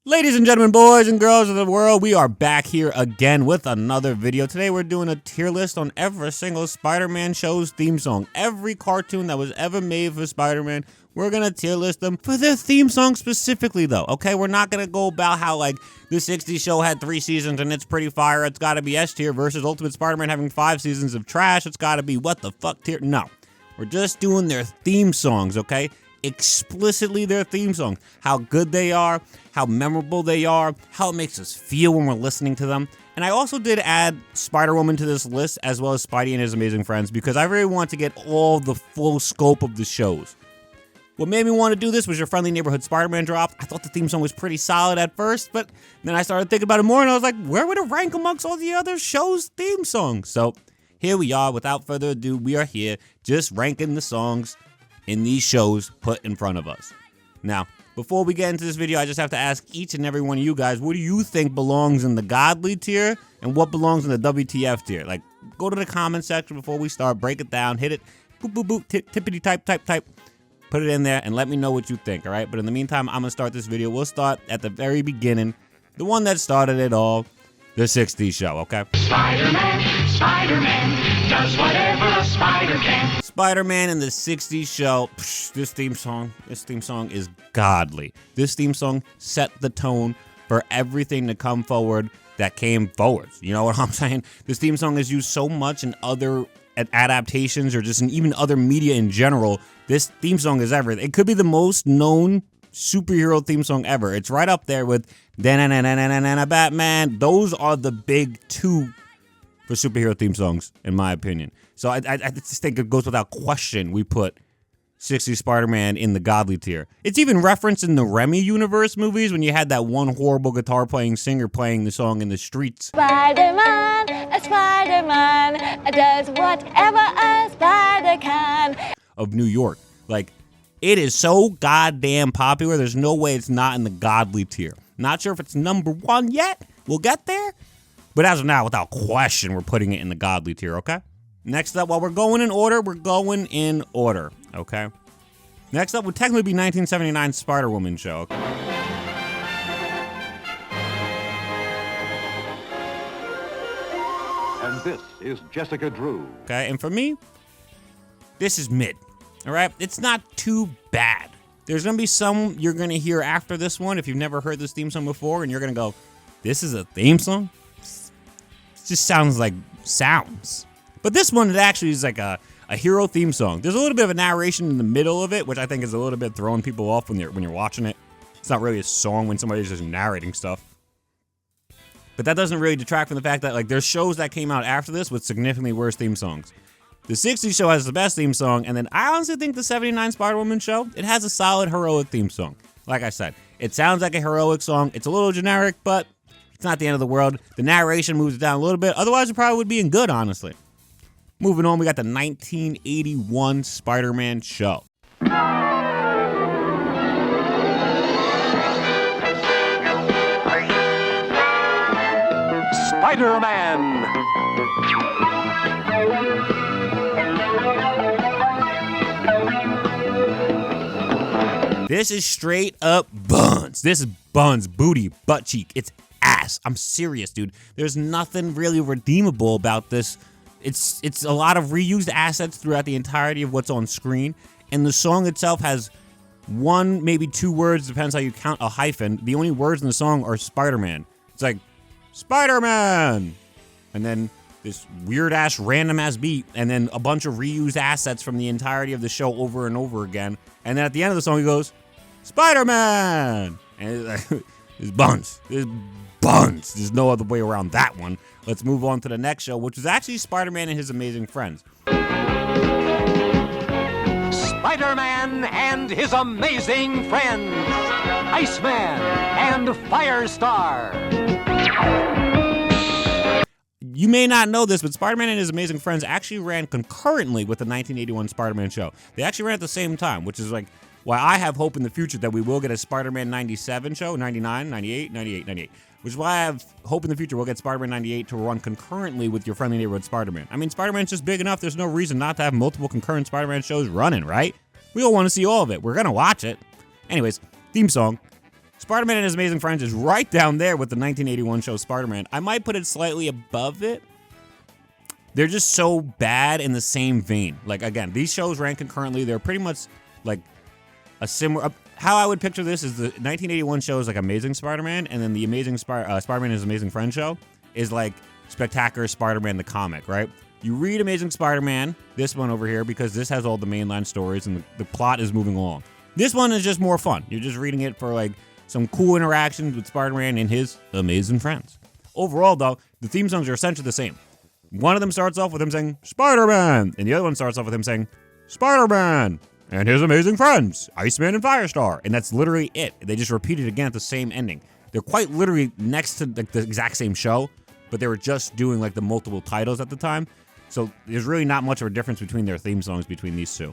Ladies and gentlemen, boys and girls of the world, we are back here again with another video. Today we're doing a tier list on every single Spider-Man show's theme song. Every cartoon that was ever made for Spider-Man, we're going to tier list them for their theme song specifically though, okay? We're not going to go about how like the 60s show had 3 seasons and it's pretty fire, it's got to be S tier versus Ultimate Spider-Man having 5 seasons of trash, it's got to be what the fuck tier. No, we're just doing their theme songs, okay? Explicitly their theme songs, how good they are, how memorable they are, how it makes us feel when we're listening to them. And I also did add Spiderwoman to this list as well as Spidey and His Amazing Friends because I really want to get all the full scope of the shows. What made me want to do this was your friendly neighborhood Spider-Man drop. I thought the theme song was pretty solid at first, but then I started thinking about it more and I was like, where would it rank amongst all the other shows' theme songs? So here we are. Without further ado, we are here just ranking the songs in these shows put in front of us. Now, before we get into this video, I just have to ask each and every one of you guys, what do you think belongs in the godly tier and what belongs in the WTF tier? Like, go to the comment section before we start, break it down, hit it, boop, boop, boop, tippity type, put it in there and let me know what you think, all right? But in the meantime, I'm gonna start this video. We'll start at the very beginning, the one that started it all, the 60s show, okay? Spider-Man does whatever a spider can. Spider-Man in the 60s show, this theme song is godly. This theme song set the tone for everything to come forward that came forward. You know what I'm saying? This theme song is used so much in other adaptations or just in even other media in general. This theme song is everything. It could be the most known superhero theme song ever. It's right up there with Batman. Those are the big two for superhero theme songs, in my opinion. So I just think it goes without question we put 60s Spider-Man in the godly tier. It's even referenced in the Remy universe movies when you had that one horrible guitar playing singer playing the song in the streets. Spider-Man does whatever a spider can. Of New York. Like, it is so goddamn popular, there's no way it's not in the godly tier. Not sure if it's number 1 yet. We'll get there. But as of now, without question, we're putting it in the godly tier, okay? Next up, while we're going in order, okay? Next up would technically be 1979 Spider-Woman show. Okay? And this is Jessica Drew. Okay, and for me, this is mid, all right? It's not too bad. There's going to be some you're going to hear after this one if you've never heard this theme song before, and you're going to go, this is a theme song? It just sounds like sounds. But this one, it actually is like a hero theme song. There's a little bit of a narration in the middle of it, which I think is a little bit throwing people off when you're watching it. It's not really a song when somebody's just narrating stuff. But that doesn't really detract from the fact that like there's shows that came out after this with significantly worse theme songs. The 60s show has the best theme song, and then I honestly think the 79 Spider-Woman show, it has a solid heroic theme song. Like I said, it sounds like a heroic song. It's a little generic, but it's not the end of the world. The narration moves it down a little bit. Otherwise, it probably would be in good, honestly. Moving on, we got the 1981 Spider-Man show. Spider-Man. This is straight up buns. This is buns, booty, butt cheek. It's ass. I'm serious, dude. There's nothing really redeemable about this. It's a lot of reused assets throughout the entirety of what's on screen. And the song itself has 1, maybe 2 words, depends how you count a hyphen. The only words in the song are Spider-Man. It's like, Spider-Man! And then this weird-ass, random-ass beat, and then a bunch of reused assets from the entirety of the show over and over again. And then at the end of the song, he goes, Spider-Man! And it's like, there's buns. There's buns. There's no other way around that one. Let's move on to the next show, which is actually Spider-Man and His Amazing Friends. Spider-Man and His Amazing Friends. Iceman and Firestar. You may not know this, but Spider-Man and His Amazing Friends actually ran concurrently with the 1981 Spider-Man show. They actually ran at the same time, which is like why I have hope in the future that we will get a Spider-Man 97 show, 99, 98, 98, 98. Which is why I have hope in the future we'll get Spider-Man 98 to run concurrently with your friendly neighborhood Spider-Man. I mean, Spider-Man's just big enough, there's no reason not to have multiple concurrent Spider-Man shows running, right? We all want to see all of it. We're going to watch it. Anyways, theme song. Spider-Man and His Amazing Friends is right down there with the 1981 show Spider-Man. I might put it slightly above it. They're just so bad in the same vein. Like, again, these shows ran concurrently. They're pretty much like a similar... how I would picture this is the 1981 show is like Amazing Spider-Man, and then the Amazing Spider-Man and His Amazing Friends show is like Spectacular Spider-Man the comic, right? You read Amazing Spider-Man, this one over here, because this has all the mainline stories and the plot is moving along. This one is just more fun. You're just reading it for like some cool interactions with Spider-Man and his amazing friends. Overall, though, the theme songs are essentially the same. One of them starts off with him saying, Spider-Man, and the other one starts off with him saying, Spider-Man and his amazing friends, Iceman and Firestar. And that's literally it. They just repeat it again at the same ending. They're quite literally next to like the exact same show, but they were just doing like the multiple titles at the time. So there's really not much of a difference between their theme songs between these two.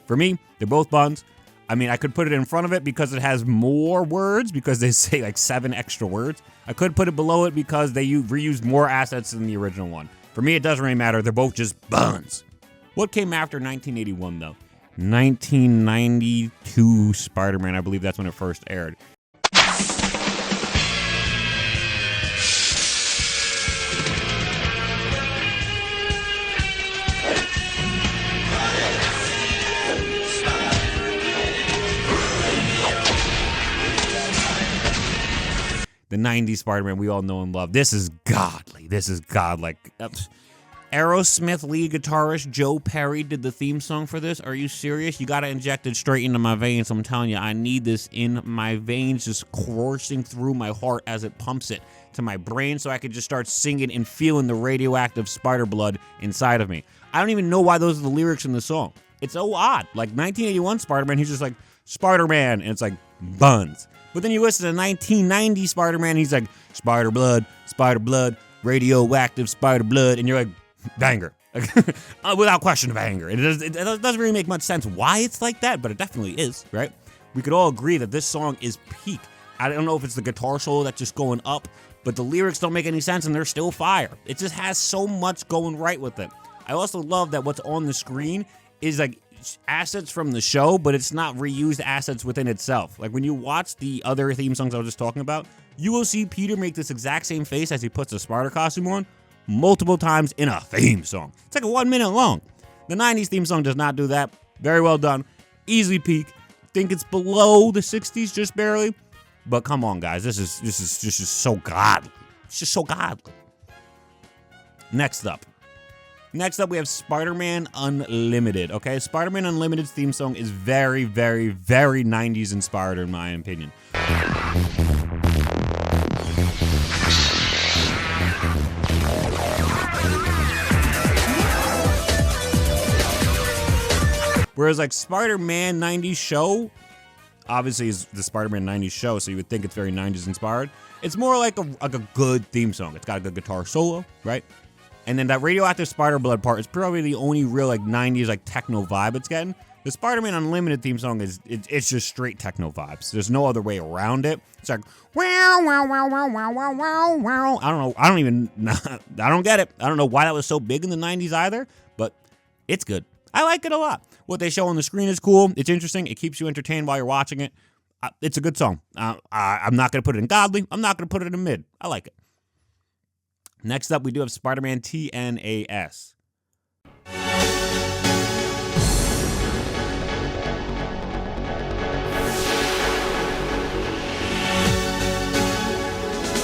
For me, they're both buns. I mean, I could put it in front of it because it has more words, because they say like 7 extra words. I could put it below it because they reused more assets than the original one. For me, it doesn't really matter. They're both just buns. What came after 1981, though? 1992 Spider-Man. I believe that's when it first aired. The 90s Spider-Man we all know and love. This is godly. This is godlike. Aerosmith lead guitarist Joe Perry did the theme song for this. Are you serious? You got to inject it straight into my veins. I'm telling you, I need this in my veins, just coursing through my heart as it pumps it to my brain so I could just start singing and feeling the radioactive spider blood inside of me. I don't even know why those are the lyrics in the song. It's so odd. Like 1981 Spider-Man, he's just like, Spider-Man, and it's like, buns. But then you listen to 1990 Spider-Man, he's like, spider blood, radioactive spider blood, and you're like, banger. Without question, banger. It doesn't really make much sense why it's like that, but it definitely is, right? We could all agree that this song is peak. I don't know if it's the guitar solo that's just going up, but the lyrics don't make any sense and they're still fire. It just has so much going right with it. I also love that what's on the screen is like assets from the show, but it's not reused assets within itself. Like when you watch the other theme songs I was just talking about, you will see Peter make this exact same face as he puts the spider costume on multiple times in a theme song. It's like 1 minute long. The 90s theme song does not do that. Very well done. Easily peak. Think it's below the 60s just barely. But come on, guys. This is just so godly. It's just so godly. Next up, we have Spider-Man Unlimited, okay? Spider-Man Unlimited's theme song is very, very, very 90s inspired in my opinion. Whereas like Spider-Man 90s show, obviously is the Spider-Man 90s show, so you would think it's very 90s inspired. It's more like a good theme song. It's got a good guitar solo, right? And then that radioactive spider blood part is probably the only real like 90s like techno vibe it's getting. The Spider-Man Unlimited theme song it's just straight techno vibes. There's no other way around it. It's like wow wow wow wow wow wow wow wow. I don't know. I don't get it. I don't know why that was so big in the 90s either, but it's good. I like it a lot. What they show on the screen is cool. It's interesting. It keeps you entertained while you're watching it. It's a good song. I'm not going to put it in godly. I'm not going to put it in mid. I like it. Next up, we do have Spider-Man TNAS.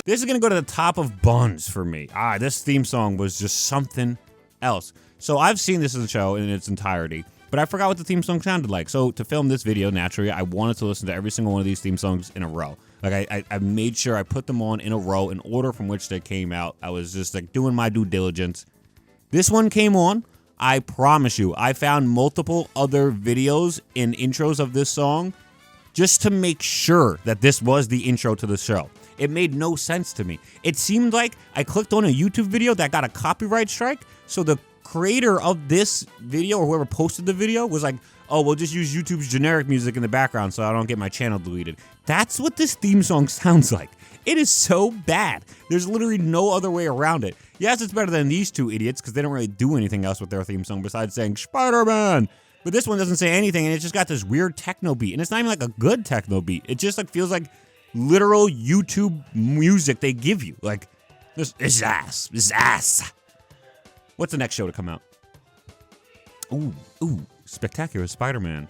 This is going to go to the top of buns for me. This theme song was just something else. So I've seen this as a show in its entirety, but I forgot what the theme song sounded like. So to film this video, naturally, I wanted to listen to every single one of these theme songs in a row. Like I made sure I put them on in a row in order from which they came out. I was just like doing my due diligence. This one came on. I promise you, I found multiple other videos and intros of this song just to make sure that this was the intro to the show. It made no sense to me. It seemed like I clicked on a YouTube video that got a copyright strike, so the creator of this video or whoever posted the video was like, oh, we'll just use YouTube's generic music in the background so I don't get my channel deleted. That's what this theme song sounds like. It is so bad. There's literally no other way around it. Yes, it's better than these two idiots because they don't really do anything else with their theme song besides saying Spider-Man. But this one doesn't say anything and it's just got this weird techno beat. And it's not even like a good techno beat. It just like feels like literal YouTube music they give you. Like, this is ass. This is ass. What's the next show to come out? Ooh, Spectacular Spider-Man.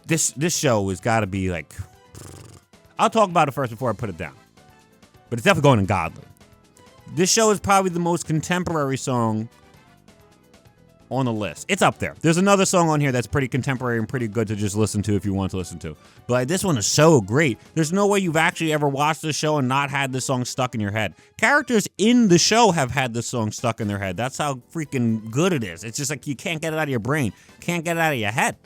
This show has got to be like, I'll talk about it first before I put it down. But it's definitely going in godly. This show is probably the most contemporary song on the list. It's up there. There's another song on here that's pretty contemporary and pretty good to just listen to if you want to listen to. But like, this one is so great. There's no way you've actually ever watched this show and not had this song stuck in your head. Characters in the show have had this song stuck in their head. That's how freaking good it is. It's just like you can't get it out of your brain. Can't get it out of your head.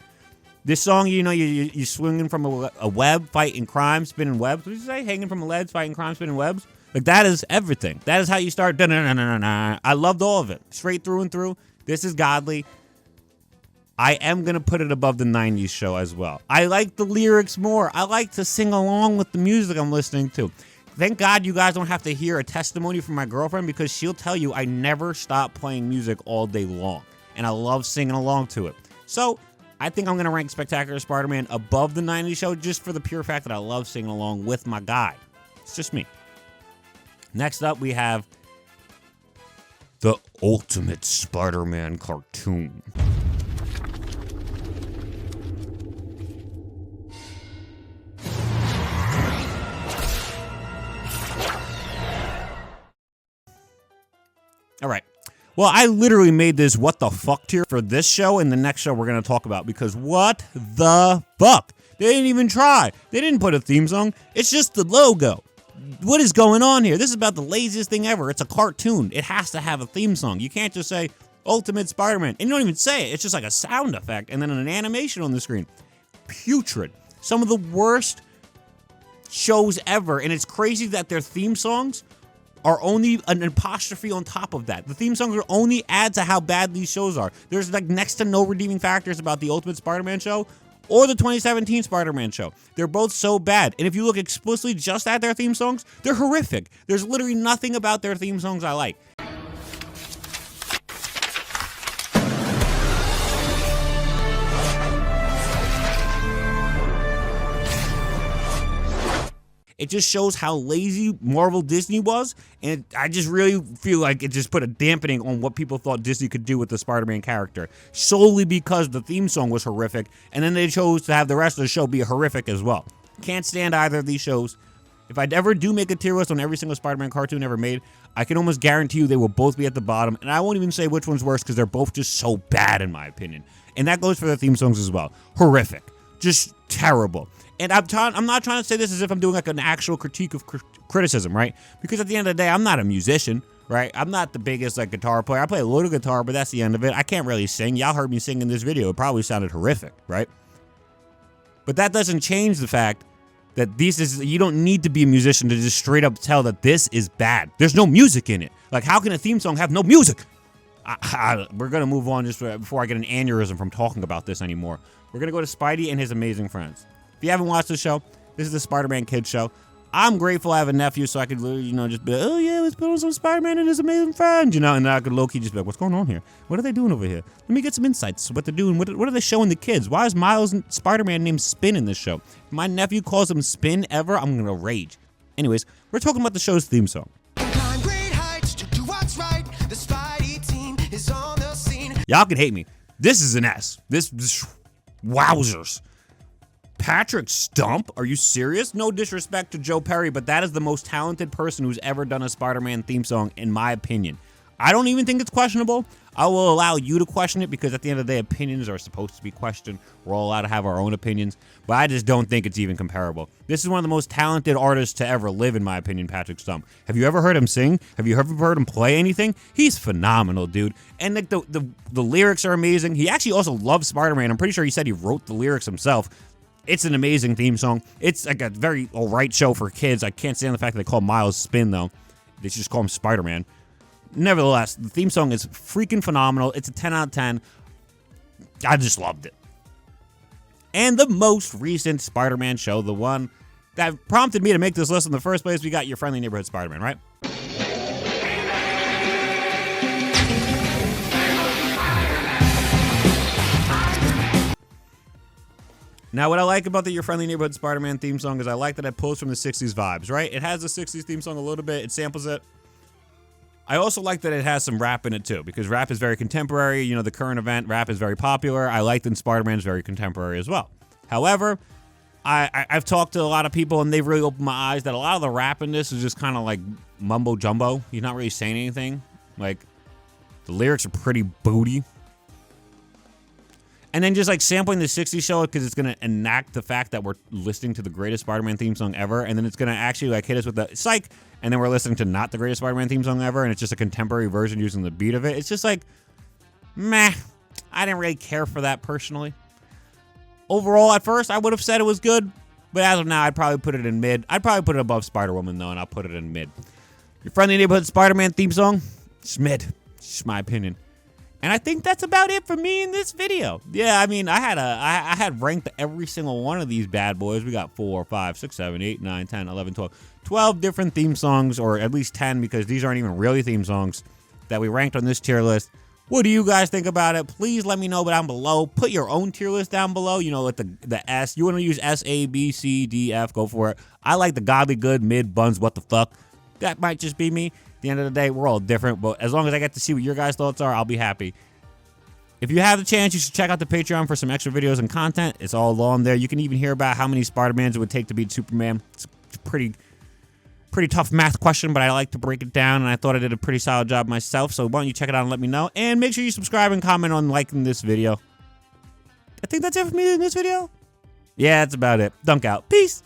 This song, you know, you're swinging from a web, fighting crime, spinning webs. What did you say? Hanging from a ledge, fighting crime, spinning webs? Like, that is everything. That is how you start. I loved all of it. Straight through and through. This is godly. I am going to put it above the 90s show as well. I like the lyrics more. I like to sing along with the music I'm listening to. Thank God you guys don't have to hear a testimony from my girlfriend, because she'll tell you I never stop playing music all day long. And I love singing along to it. So I think I'm going to rank Spectacular Spider-Man above the 90s show just for the pure fact that I love singing along with my guy. It's just me. Next up, we have the Ultimate Spider-Man cartoon. All right. Well, I literally made this what the fuck tier for this show and the next show we're going to talk about, because what the fuck? They didn't even try. They didn't put a theme song. It's just the logo. What is going on here? This is about the laziest thing ever. It's a cartoon. It has to have a theme song. You can't just say Ultimate Spider-Man. And you don't even say it. It's just like a sound effect and then an animation on the screen. Putrid. Some of the worst shows ever. And it's crazy that their theme songs are only an apostrophe on top of that. The theme songs are only add to how bad these shows are. There's like next to no redeeming factors about the Ultimate Spider-Man show or the 2017 Spider-Man show. They're both so bad. And if you look explicitly just at their theme songs, they're horrific. There's literally nothing about their theme songs I like. It just shows how lazy Marvel Disney was, and I just really feel like it just put a dampening on what people thought Disney could do with the Spider-Man character, solely because the theme song was horrific, and then they chose to have the rest of the show be horrific as well. Can't stand either of these shows. If I'd ever do make a tier list on every single Spider-Man cartoon ever made, I can almost guarantee you they will both be at the bottom, and I won't even say which one's worse because they're both just so bad in my opinion. And that goes for the theme songs as well. Horrific. Just terrible. And I'm not trying to say this as if I'm doing like an actual critique of criticism, right? Because at the end of the day, I'm not a musician, right? I'm not the biggest like guitar player. I play a little guitar, but that's the end of it. I can't really sing. Y'all heard me sing in this video. It probably sounded horrific, right? But that doesn't change the fact that you don't need to be a musician to just straight up tell that this is bad. There's no music in it. Like, how can a theme song have no music? We're going to move on just before I get an aneurysm from talking about this anymore. We're going to go to Spidey and His Amazing Friends. If you haven't watched the show, this is the Spider-Man Kids show. I'm grateful I have a nephew, so I could literally, just be like, oh yeah, let's put on some Spider-Man and His Amazing Friends, and then I could low-key just be like, what's going on here? What are they doing over here? Let me get some insights. What they're doing. What are they showing the kids? Why is Miles and Spider-Man named Spin in this show? If my nephew calls him Spin ever, I'm going to rage. Anyways, we're talking about the show's theme song. Y'all can hate me. This is an S. This wowzers. Patrick Stump? Are you serious? No disrespect to Joe Perry, but that is the most talented person who's ever done a Spider-Man theme song, in my opinion. I don't even think it's questionable. I will allow you to question it because at the end of the day, opinions are supposed to be questioned. We're all allowed to have our own opinions, but I just don't think it's even comparable. This is one of the most talented artists to ever live, in my opinion, Patrick Stump. Have you ever heard him sing? Have you ever heard him play anything? He's phenomenal, dude. And like the lyrics are amazing. He actually also loves Spider-Man. I'm pretty sure he said he wrote the lyrics himself. It's an amazing theme song. It's like a very alright show for kids. I can't stand the fact that they call Miles Spin, though. They should just call him Spider-Man. Nevertheless, the theme song is freaking phenomenal. It's a 10 out of 10. I just loved it. And the most recent Spider-Man show, the one that prompted me to make this list in the first place, we got Your Friendly Neighborhood Spider-Man, right? Now, what I like about the Your Friendly Neighborhood Spider-Man theme song is I like that it pulls from the 60s vibes, right? It has the 60s theme song a little bit. It samples it. I also like that it has some rap in it, too, because rap is very contemporary. You know, the current event, rap is very popular. I like that Spider-Man is very contemporary as well. However, I've talked to a lot of people, and they've really opened my eyes that a lot of the rap in this is just kind of like mumbo-jumbo. He's not really saying anything. Like, the lyrics are pretty booty. And then just like sampling the 60s show because it's going to enact the fact that we're listening to the greatest Spider-Man theme song ever. And then it's going to actually like hit us with the psych. And then we're listening to not the greatest Spider-Man theme song ever. And it's just a contemporary version using the beat of it. It's just like, meh. I didn't really care for that personally. Overall, at first, I would have said it was good. But as of now, I'd probably put it in mid. I'd probably put it above Spider-Woman, though, and I'll put it in mid. Your Friendly Neighborhood Spider-Man theme song? It's mid. It's just my opinion. And I think that's about it for me in this video. Yeah, I mean, I had ranked every single one of these bad boys. We got 4, 5, 6, 7, 8, 9, 10, 11, 12. 12 different theme songs, or at least 10, because these aren't even really theme songs that we ranked on this tier list. What do you guys think about it? Please let me know down below. Put your own tier list down below. You know, with the S. You want to use S, A, B, C, D, F. Go for it. I like the godly good, mid, buns, what the fuck. That might just be me. At the end of the day, we're all different. But as long as I get to see what your guys' thoughts are, I'll be happy. If you have the chance, you should check out the Patreon for some extra videos and content. It's all on there. You can even hear about how many Spider-Mans it would take to beat Superman. It's a pretty tough math question, but I like to break it down, and I thought I did a pretty solid job myself. So why don't you check it out and let me know. And make sure you subscribe and comment on liking this video. I think that's it for me in this video. Yeah, that's about it. Dunk out. Peace.